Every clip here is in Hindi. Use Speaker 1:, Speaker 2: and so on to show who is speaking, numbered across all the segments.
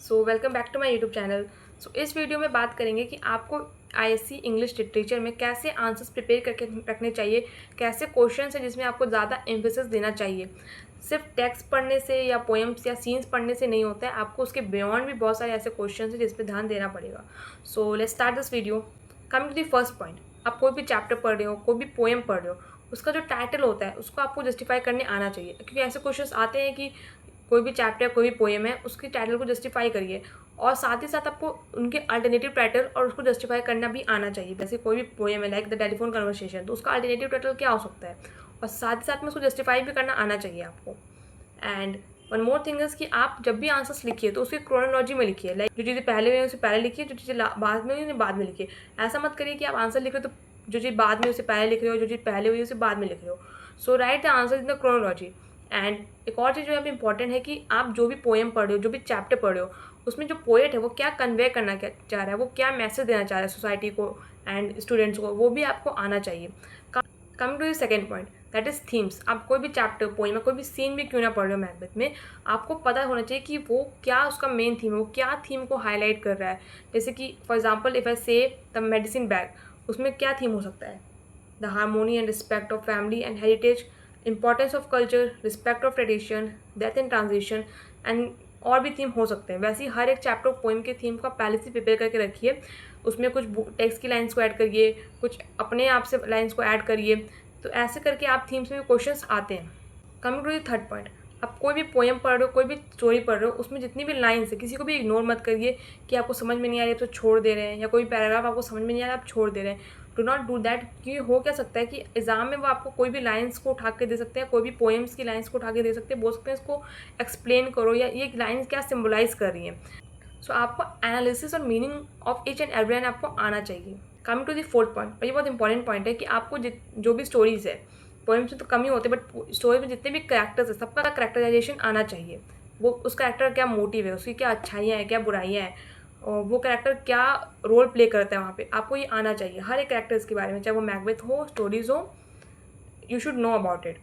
Speaker 1: Welcome back to my YouTube channel. इस वीडियो में बात करेंगे कि आपको आईएससी इंग्लिश लिटरेचर में कैसे आंसर्स प्रिपेयर करके रखने चाहिए, कैसे क्वेश्चन है जिसमें आपको ज़्यादा एम्फेसिस देना चाहिए। सिर्फ टेक्स्ट पढ़ने से या पोएम्स या सीन्स पढ़ने से नहीं होता है, आपको उसके बियॉन्ड भी बहुत सारे ऐसे क्वेश्चन हैं जिस पर ध्यान देना पड़ेगा। Let's start this video. Coming to the first point, आप कोई भी चैप्टर पढ़ रहे हो, कोई भी पोएम पढ़ रहे हो, उसका जो टाइटल होता है उसको आपको जस्टिफाई करने आना चाहिए। क्योंकि ऐसे क्वेश्चंस आते हैं कि कोई भी चैप्टर कोई भी पोएम है, उसके टाइटल को जस्टिफाई करिए और साथ ही साथ आपको उनके अल्टरनेटिव टाइटल और उसको जस्टिफाई करना भी आना चाहिए। जैसे कोई भी पोएम है लाइक द टेलीफोन कन्वर्सेशन, तो उसका अल्टरनेटिव टाइटल क्या हो सकता है, और साथ ही साथ में उसको जस्टिफाई भी करना आना चाहिए आपको। And one more thing is कि आप जब भी आंसर्स लिखिए तो उसकी क्रोनोलॉजी में लिखिए। लाइक जो चीज़ें पहले हुई उसे पहले लिखिए, जो चीज़ें बाद में हुई उन्हें बाद में लिखिए। ऐसा मत करिए कि आप आंसर लिख रहे हो तो जो चीज़ बाद में उसे पहले लिख रहे हो, जो चीज़ पहले हुई उसे बाद में लिख रहे हो। Right the answer in the chronology. And एक और चीज़ जो यहाँ पे इंपॉर्टेंट है कि आप जो भी पोएम पढ़ रहे हो, जो भी चैप्टर पढ़ रहे हो, उसमें जो पोएट है वो क्या कन्वे करना चाह रहा है, वो क्या मैसेज देना चाह रहा है सोसाइटी को एंड स्टूडेंट्स को, वो भी आपको आना चाहिए। Coming to the second point, that is themes. आप कोई भी चैप्टर पोएम या कोई भी सीन भी क्यों ना पढ़ रहे हो मैकबेथ में, आपको पता होना चाहिए कि वो क्या उसका मेन थीम है, वो क्या थीम को हाईलाइट कर रहा है। जैसे कि फॉर एग्जाम्पल इफ आई से द मेडिसिन बैग, उसमें क्या थीम हो सकता है? The harmony and respect of family and heritage, importance of culture, respect of tradition, death and transition and और भी थीम हो सकते हैं। वैसे ही हर एक चैप्टर पोएम के थीम को आप पहले से प्रिपेयर करके रखिए। उसमें कुछ टेक्स्ट की लाइन्स को ऐड करिए, कुछ अपने आप से लाइन्स को ऐड करिए। तो ऐसे करके आप थीम्स में क्वेश्चंस आते हैं। Coming to the third point, आप कोई भी पोएम पढ़ रहे हो, कोई भी स्टोरी पढ़ रहे हो, उसमें जितनी भी लाइन्स है किसी को भी इग्नोर मत करिए कि आपको समझ में नहीं आ रही है तो छोड़ दे रहे हैं, या कोई पैराग्राफ आपको समझ में नहीं आ रहा आप छोड़ दे रहे हैं। Do not do that. क्योंकि हो क्या सकता है कि एग्जाम में वो आपको कोई भी लाइन्स को उठा के दे सकते हैं, कोई भी पोएम्स की लाइन्स को उठा के दे सकते हैं, बोल सकते हैं इसको एक्सप्लेन करो या ये लाइन्स क्या सिम्बलाइज कर रही हैं। आपको एनालिसिस और meaning of each and every line आपको आना चाहिए। Coming to the fourth point, और ये बहुत इंपॉर्टेंट पॉइंट है कि आपको जो भी स्टोरीज है, पोएम्स में तो कम ही होते हैं बट स्टोरी में जितने भी कैरेक्टर्स है सबका कैरेक्टराइजेशन आना चाहिए। वो उस कैरेक्टर का क्या मोटिव है, उसकी क्या अच्छाइयाँ हैं, क्या बुराइयाँ हैं, और वो कैरेक्टर क्या रोल प्ले करता है वहाँ पे, आपको ये आना चाहिए हर एक कैरेक्टर्स के बारे में, चाहे वो मैकबेथ हो, स्टोरीज हो, you should know about it.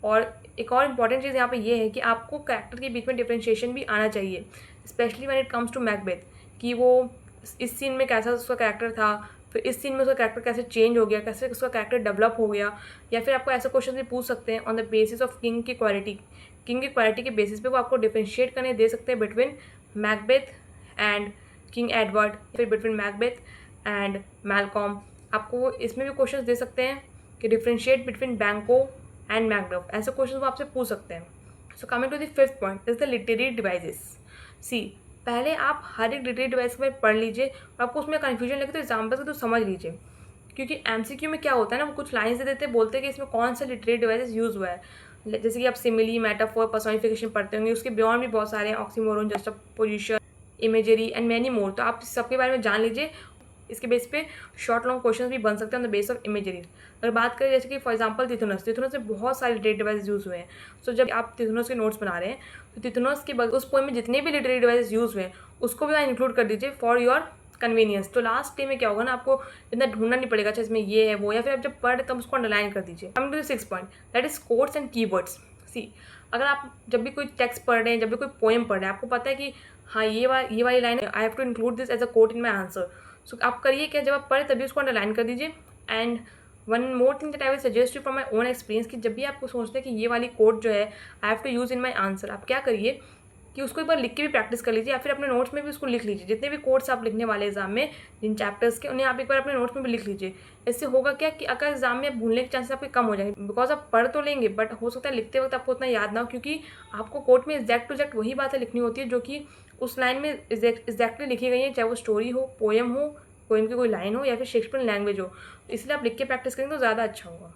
Speaker 1: और एक और इम्पॉर्टेंट चीज़ यहाँ पे ये है कि आपको कैरेक्टर के बीच में डिफ्रेंशिएशन भी आना चाहिए, specially when it comes to Macbeth, कि वो इस सीन में कैसा उसका कैरेक्टर था, फिर इस सीन में उसका कैरेक्टर कैसे चेंज हो गया, कैसे उसका कैरेक्टर डेवलप हो गया। या फिर आपको ऐसे क्वेश्चन भी पूछ सकते हैं on the basis of king की क्वालिटी। किंग की क्वालिटी के बेसिस पे वो आपको डिफ्रेंशिएट करने दे सकते हैं between Macbeth and king Edward, फिर बिटवीन मैकबेथ एंड मैलकॉम। आपको वो इसमें भी क्वेश्चन दे सकते हैं कि differentiate between Banquo and Macduff. ऐसे क्वेश्चन वो आपसे पूछ सकते हैं। Coming to the fifth point is the literary devices. See, पहले आप हर एक लिटरेरी डिवाइस में पढ़ लीजिए, और आपको उसमें कन्फ्यूजन लगे तो एग्जाम्पल से तो समझ लीजिए। क्योंकि एमसीक्यू में क्या होता है ना, वो कुछ लाइन्स दे देते हैं, बोलते हैं कि इसमें कौन सा लिटरेरी डिवाइसेस यूज़ हुआ है। जैसे कि आप सिमिली, मेटाफोर, पर्सोनिफिकेशन पढ़ते होंगे, उसके बियॉन्ड भी बहुत सारे हैं, oxymoron, juxtaposition, imagery and many more. तो आप सबके बारे में जान लीजिए। इसके बेस पे शॉर्ट लॉन्ग क्वेश्चन भी बन सकते हैं on the base of imagery. अगर बात करें जैसे कि फॉर एग्जांपल तिथुनस में बहुत सारे लिटरेरी डिवाइस यूज़ हुए हैं। जब आप तिथुनस के नोट्स बना रहे हैं तो तिथुनस के उस पोएम में जितने भी लिटरेरी डिवाइस यूज़ हुए हैं उसको भी वहाँ इंक्लूड कर दीजिए फॉर योर कन्वीनियंस। तो लास्ट डे में क्या होगा ना, आपको इतना ढूंढना नहीं पड़ेगा अच्छा इसमें ये है वो, या फिर आप जब पढ़ तब उसको अंडरलाइन कर दीजिए। Coming to the six point, that is quotes and keywords. See, अगर आप जब भी कोई टेक्स्ट पढ़ रहे हैं, जब भी कोई पोएम पढ़ रहे हैं, आपको पता है कि हाँ ये वाली line I have to include this as a quote in my answer. आप करिए क्या, जब आप पढ़े तभी उसको अंडरलाइन कर दीजिए। And one more thing that I will suggest you from my own experience, कि जब भी आपको सोचते हैं कि ये वाली कोट जो है I have to use in my answer, आप क्या करिए कि उसको एक बार लिख के भी प्रैक्टिस कर लीजिए, या फिर अपने नोट्स में भी उसको लिख लीजिए। जितने भी कोट्स आप लिखने वाले एग्जाम में, जिन चैप्टर्स के, उन्हें आप एक बार अपने नोट्स में भी लिख लीजिए। इससे होगा क्या कि अगर एग्जाम में भूलने के चांसेस आपके कम हो जाएंगे, बिकॉज आप पढ़ तो लेंगे बट हो सकता है लिखते वक्त आपको उतना याद ना हो, क्योंकि आपको कोट में एग्जैक्ट टू एग्जैक्ट वही बातें लिखनी होती है जो कि उस लाइन में एग्जैक्टली लिखी गई है, चाहे वो स्टोरी हो, पोएम की कोई लाइन हो, या फिर शेक्सपियन लैंग्वेज हो। इसलिए आप लिख के प्रैक्टिस करेंगे तो ज़्यादा अच्छा होगा।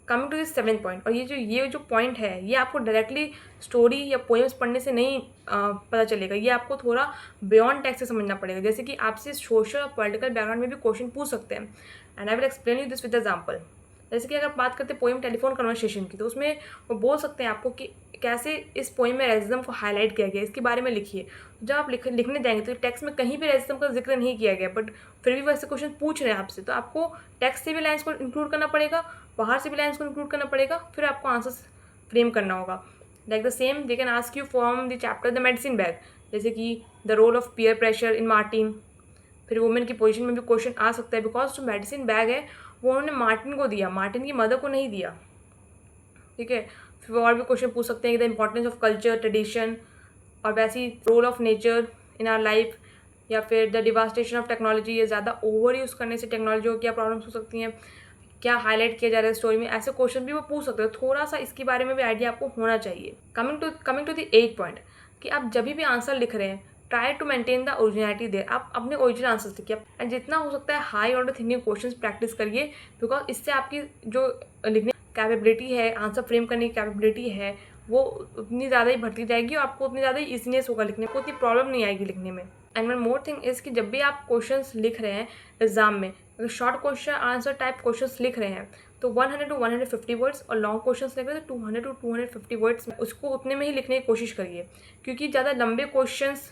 Speaker 1: Coming to this seventh point, और ये जो पॉइंट है ये आपको डायरेक्टली स्टोरी या पोएम्स पढ़ने से नहीं पता चलेगा, ये आपको थोड़ा बियॉन्ड टेक्स्ट से समझना पड़ेगा। जैसे कि आपसे सोशल और पॉलिटिकल बैकग्राउंड में भी क्वेश्चन पूछ सकते हैं, and I will explain you this with example. जैसे कि अगर बात करते हैं पोएम टेलीफोन कन्वर्सेशन की, तो उसमें वो बोल सकते हैं आपको कि कैसे इस पोएम में रेसिज्म को हाईलाइट किया गया, इसके बारे में लिखिए। जब आप लिखने जाएंगे तो टेक्स्ट में कहीं भी रेसिज्म का जिक्र नहीं किया गया, बट फिर भी वैसे क्वेश्चन पूछ रहे हैं आपसे, तो आपको टेक्स्ट से भी लाइन्स को इंक्लूड करना पड़ेगा, बाहर से भी लाइन्स को इंक्लूड करना पड़ेगा, फिर आपको आंसर फ्रेम करना होगा। Like the same they can ask you from the chapter the medicine bag, जैसे कि the role of peer pressure in Martin. फिर वुमेन की पोजीशन में भी क्वेश्चन आ सकता है, बिकॉज जो मेडिसिन बैग है वो उन्होंने मार्टिन को दिया, मार्टिन की मदर को नहीं दिया। ठीक है, फिर और भी क्वेश्चन पूछ सकते हैं कि the importance of culture tradition, और वैसे ही role of nature in our life, या फिर द डिवास्टेशन ऑफ टेक्नोलॉजी, ये ज़्यादा ओवर यूज़ करने से टेक्नोलॉजी को क्या प्रॉब्लम्स हो सकती हैं, क्या हाईलाइट किया जा रहा है स्टोरी में, ऐसे क्वेश्चन भी वो पूछ सकते हैं। थोड़ा सा इसके बारे में भी आइडिया आपको होना चाहिए। Coming to the 8th point, कि आप जब भी आंसर लिख रहे हैं try to maintain the originality there. आप अपने ओरिजिनल आंसर्स लिखिए एंड जितना हो सकता है high order thinking questions practice करिए, बिकॉज इससे आपकी जो लिखने कैपेबिलिटी है, आंसर फ्रेम करने की कैपेबिलिटी है, वो उतनी ज़्यादा ही बढ़ती जाएगी और आपको उतनी ज़्यादा ही ईजीनेस होगा लिखने में, उतनी प्रॉब्लम नहीं आएगी लिखने में। And one more thing is कि जब भी आप क्वेश्चंस लिख रहे हैं एग्जाम में, अगर short question answer type questions लिख रहे हैं तो 100 to 150 वर्ड्स, और लॉन्ग क्वेश्चंस लिख रहे हैं तो 200 to 250 वर्ड्स, उसको उतने में ही लिखने की कोशिश करिए। क्योंकि ज़्यादा लंबे questions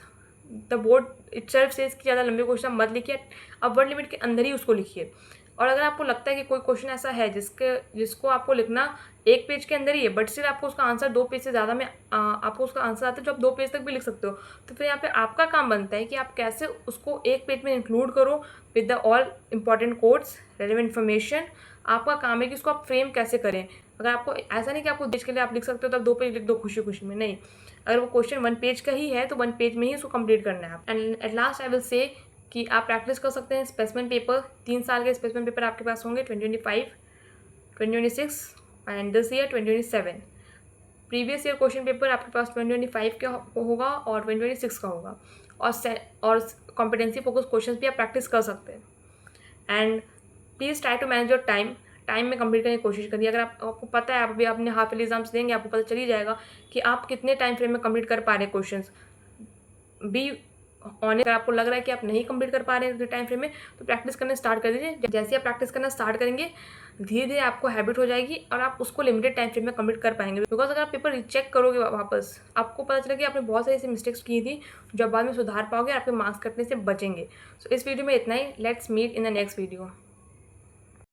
Speaker 1: the board itself says कि ज़्यादा लंबे क्वेश्चन मत लिखिए, अब वर्ड लिमिट के अंदर ही उसको लिखिए। और अगर आपको लगता है कि कोई क्वेश्चन ऐसा है जिसको आपको लिखना 1 पेज के अंदर ही है, बट स्टिल आपको उसका आंसर 2 पेज से ज़्यादा में आपको उसका आंसर आता है जो आप 2 पेज तक भी लिख सकते हो, तो फिर यहाँ पे आपका काम बनता है कि आप कैसे उसको 1 पेज में इंक्लूड करो with the all important codes, relevant information. आपका काम है कि उसको आप फ्रेम कैसे करें। अगर आपको ऐसा नहीं कि आपको पेज के लिए आप लिख सकते हो तब 2 पेज लिख दो खुशी खुशी में, नहीं। अगर वो क्वेश्चन 1 पेज का ही है तो 1 पेज में ही उसको कंप्लीट करना है। And at last I will say कि आप प्रैक्टिस कर सकते हैं स्पेसिमेन पेपर, 3 साल के स्पेसिमेन पेपर आपके पास होंगे, 2025, 2026 and this year 2027। Previous year question paper आपके पास 2025 का होगा और 2026 का होगा, और कॉम्पिटेंसी फोकस क्वेश्चन भी आप प्रैक्टिस कर सकते हैं। And please try to manage your time में कंप्लीट करने की कोशिश करिए। अगर आपको पता है आप अभी अपने हाफ ईयरली एग्जाम्स देंगे, आपको पता चल ही जाएगा कि आप कितने टाइम फ्रेम में कंप्लीट कर पा रहे हैं क्वेश्चंस। बी ऑनेस्ट, अगर आपको लग रहा है कि आप नहीं कंप्लीट कर पा रहे हैं उतने टाइम फ्रेम में, तो प्रैक्टिस करना स्टार्ट कर दीजिए। जैसे ही आप प्रैक्टिस करना स्टार्ट करेंगे धीरे धीरे आपको हैबिट हो जाएगी और आप उसको लिमिटेड टाइम फ्रेम में कंप्लीट कर पाएंगे। बिकॉज अगर आप पेपर रिचेक करोगे वापस, आपको पता चलेगा कि आपने बहुत सारी ऐसी मिस्टेक्स की थी जो बाद में सुधार पाओगे और आपके मार्क्स कटने से बचेंगे। सो इस वीडियो में इतना ही। Let's meet in the next video.